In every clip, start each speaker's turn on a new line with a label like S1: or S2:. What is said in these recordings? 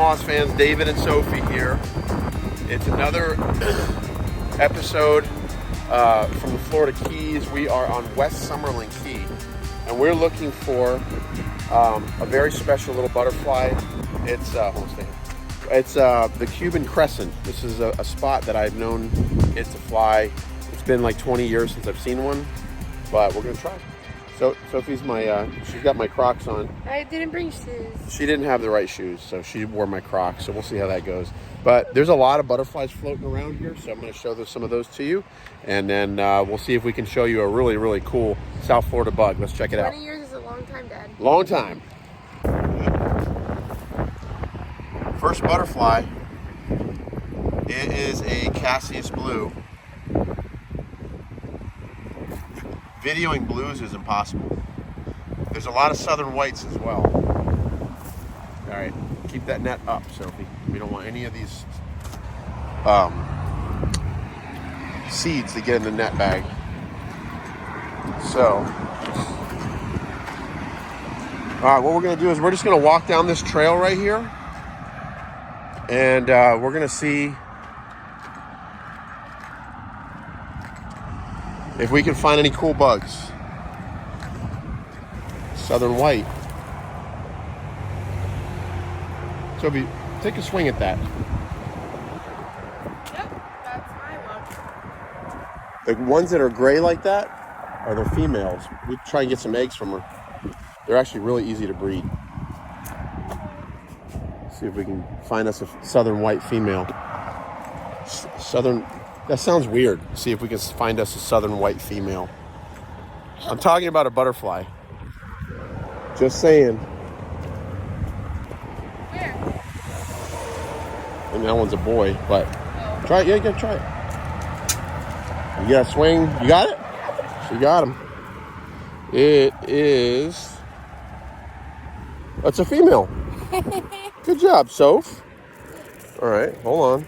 S1: Moss fans, David and Sophie here. It's another episode from the Florida Keys. We are on West Summerlin Key, and we're looking for a very special little butterfly. It's the Cuban crescent. This is a spot that I've known it to fly. It's been like 20 years since I've seen one, but we're gonna try. So Sophie's she's got my Crocs on.
S2: I didn't bring shoes.
S1: She didn't have the right shoes, so she wore my Crocs. So we'll see how that goes. But there's a lot of butterflies floating around here, so I'm going to show some of those to you, and then we'll see if we can show you a really, really cool South Florida bug. Let's check it out.
S2: 20 years is a long time, Dad.
S1: Long time. First butterfly. It is a Cassius blue. Videoing blues is impossible. There's a lot of southern whites as well. All right, keep that net up, Sophie. We don't want any of these seeds to get in the net bag. So, all right, what we're gonna do is we're just gonna walk down this trail right here, and we're gonna see if we can find any cool bugs. Southern white. Sophie, take a swing at that.
S2: Yep, that's my luck.
S1: The ones that are gray like that are the females. We try and get some eggs from her. They're actually really easy to breed. See if we can find us a southern white female. Southern, that sounds weird. See if we can find us a southern white female. I'm talking about a butterfly. Just saying.
S2: Where?
S1: And that one's a boy, but try it. Yeah, you gotta try it. You gotta swing. You got it? She got him. It is. That's a female. Good job, Soph. All right, hold on.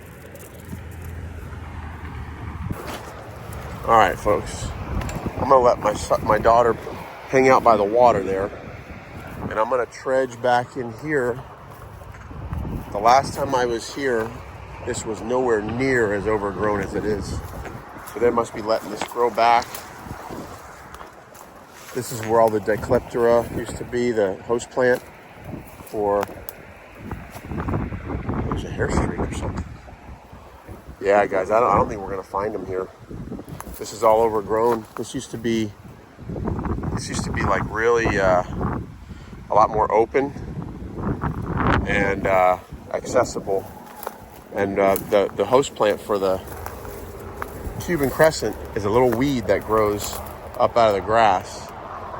S1: All right, folks. I'm gonna let my daughter hang out by the water there, and I'm gonna trudge back in here. The last time I was here, this was nowhere near as overgrown as it is. So they must be letting this grow back. This is where all the Dicleptera used to be, the host plant for, there's a hair streak or something. Yeah, guys, I don't think we're gonna find them here. This is all overgrown. This used to be like really a lot more open and accessible. And the host plant for the Cuban crescent is a little weed that grows up out of the grass,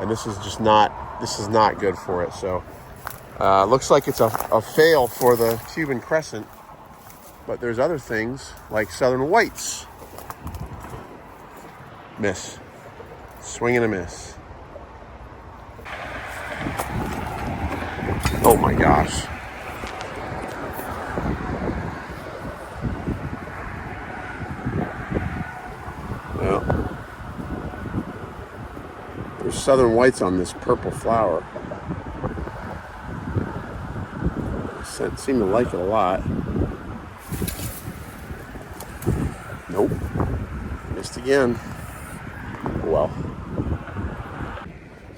S1: and this is not good for it. So looks like it's a fail for the Cuban crescent, but there's other things like southern whites. Miss. Swing and a miss. Oh my gosh. Well, there's southern whites on this purple flower. I seem to like it a lot. Nope. Missed again. Well.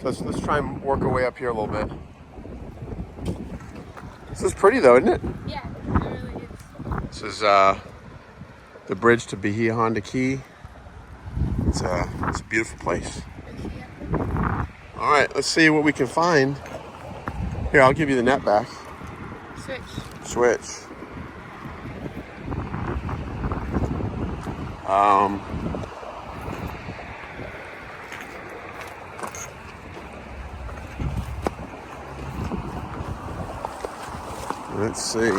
S1: So let's try and work our way up here a little bit. This is pretty though, isn't it?
S2: Yeah, it really is.
S1: This is the bridge to Bahia Honda Key. It's a beautiful place. All right, let's see what we can find. Here, I'll give you the net back. Switch. Let's see.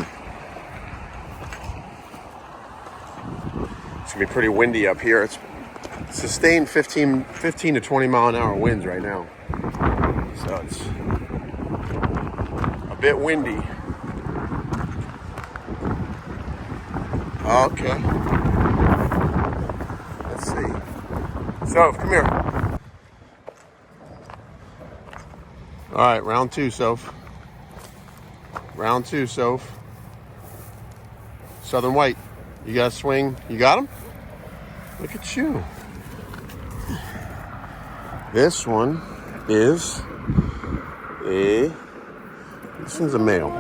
S1: It's gonna be pretty windy up here. It's sustained 15 to 20 mile an hour winds right now. So it's a bit windy. Okay. Let's see. Soph, come here. All right, round two, Soph. Round two, Soph. Southern white. You got to swing. You got him? Look at you. This one is this one's a male.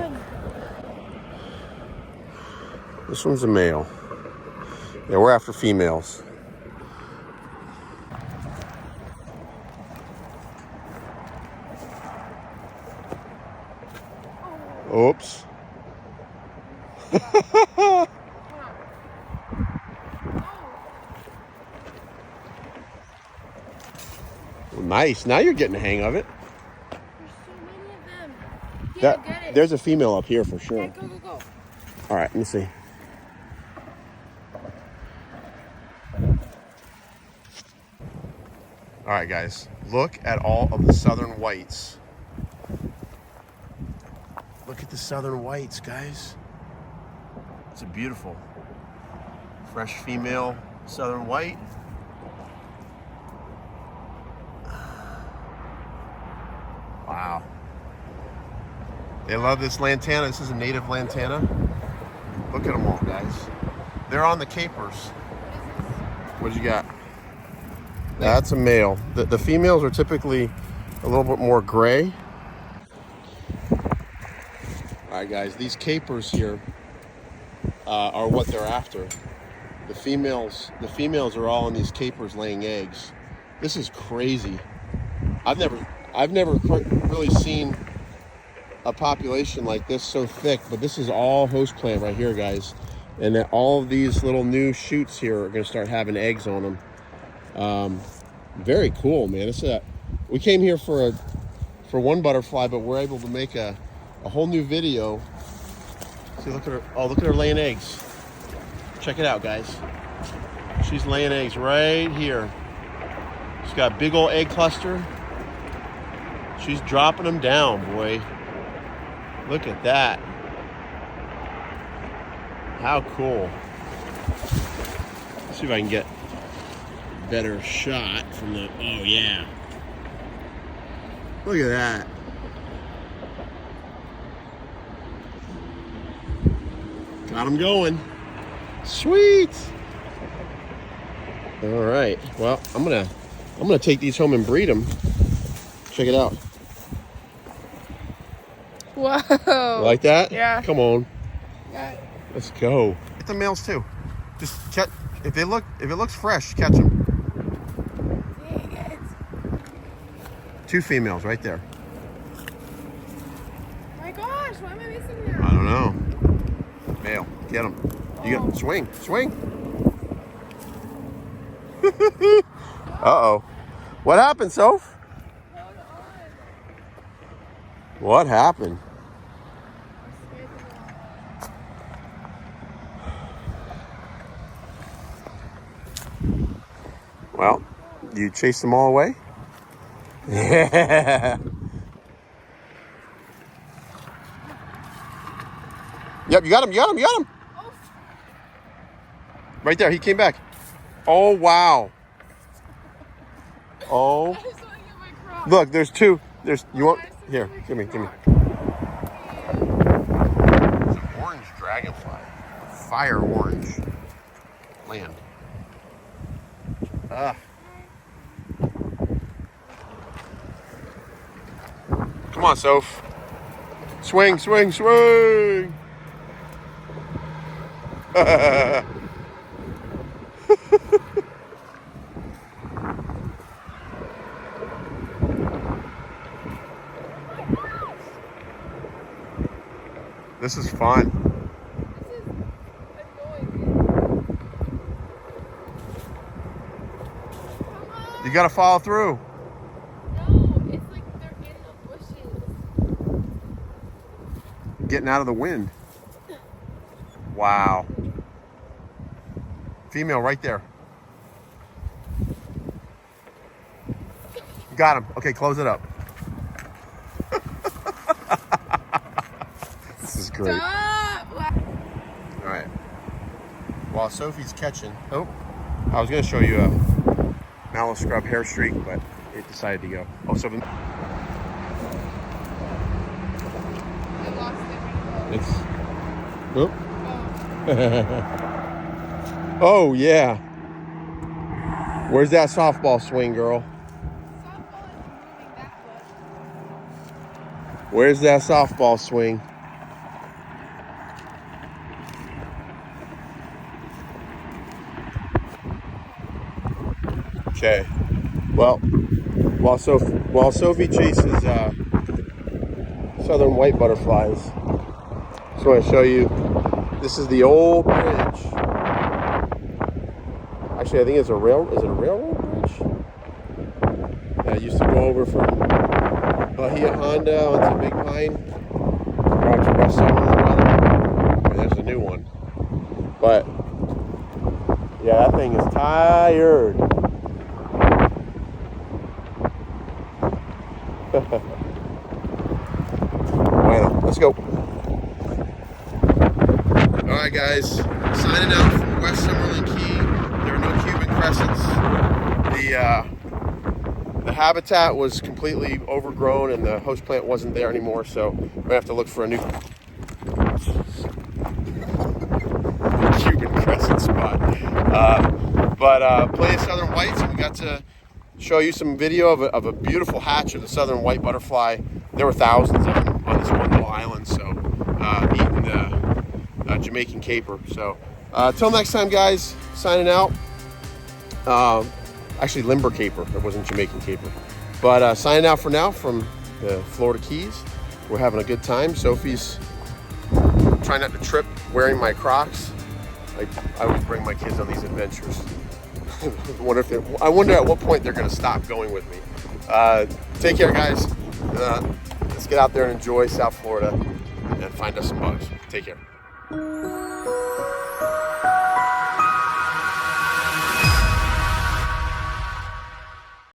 S1: This one's a male. Yeah, we're after females. Oops. Nice. Now you're getting the hang of it.
S2: There's so many of them. Yeah, get it.
S1: There's a female up here for sure.
S2: Okay, go, go, go.
S1: All right, let me see. All right, guys. Look at all of the southern whites. Look at the southern whites, guys. It's a beautiful, fresh female southern white. Wow. They love this lantana. This is a native lantana. Look at them all, guys. They're on the capers. What did you got? That's a male. The females are typically a little bit more gray. All right, guys, these capers here are what they're after. The females are all in these capers laying eggs. This is crazy. I've never really seen a population like this so thick, but this is all host plant right here, guys. And that all of these little new shoots here are gonna start having eggs on them. Very cool, man. We came here for one butterfly, but we're able to make a whole new video. See, look at her. Oh, look at her laying eggs. Check it out, guys. She's laying eggs right here. She's got a big old egg cluster. She's dropping them down, boy. Look at that. How cool. Let's see if I can get a better shot from the, oh yeah. Look at that. Got them going. Sweet. All right. Well, I'm gonna take these home and breed them. Check it out.
S2: Whoa.
S1: You like that?
S2: Yeah.
S1: Come on.
S2: Yeah.
S1: Let's go. Get the males too. Just catch. If it looks fresh, catch them.
S2: Dang it.
S1: 2 females right there.
S2: Oh my gosh, why am I missing them?
S1: I don't know. Male, get them. You got swing. Uh-oh. What happened, Soph?
S2: Hold on.
S1: What happened? Well, you chased them all away? Yeah. Yep, you got him.
S2: Oh.
S1: Right there, he came back. Oh, wow. Oh.
S2: I just want to get my crop.
S1: Look, there's 2. You want, here, give me. It's an orange dragonfly. Fire orange. Land. Come on, Soph. Swing. This is fun.
S2: This is annoying. Come on.
S1: You gotta follow through.
S2: No, it's like they're in the bushes.
S1: Getting out of the wind. Wow. Female right there. Got him. Okay, close it up. This is great.
S2: Stop.
S1: All right. While Sophie's catching, oh, I was going to show you a mallow scrub hair streak, but it decided to go. Oh, so
S2: I lost it.
S1: it's, oh,
S2: Oh.
S1: Oh, yeah. Where's that softball swing, girl?
S2: Softball isn't moving that much.
S1: Where's that softball swing? Okay. Well, while Sophie chases southern white butterflies, just want to show you. This is the old bridge. Actually, I think it's a railroad bridge? Yeah, I used to go over from Bahia Honda onto Big Pine, out to West Summerlin Weather. And there's a new one. But yeah, that thing is tired. Bueno, let's go. All right, guys, signing out from West Summerlin Key. There are no Cuban crescents. The habitat was completely overgrown and the host plant wasn't there anymore, so we're gonna have to look for a new Cuban crescent spot. But plenty of southern whites, and we got to show you some video of a beautiful hatch of the southern white butterfly. There were thousands of them on this one little island, so eating the Jamaican caper. So till next time, guys, signing out. Actually, limber caper. It wasn't Jamaican caper. But signing out for now from the Florida Keys. We're having a good time. Sophie's trying not to trip wearing my Crocs. I always bring my kids on these adventures. I wonder at what point they're going to stop going with me. Take care, guys. Let's get out there and enjoy South Florida and find us some bugs. Take care.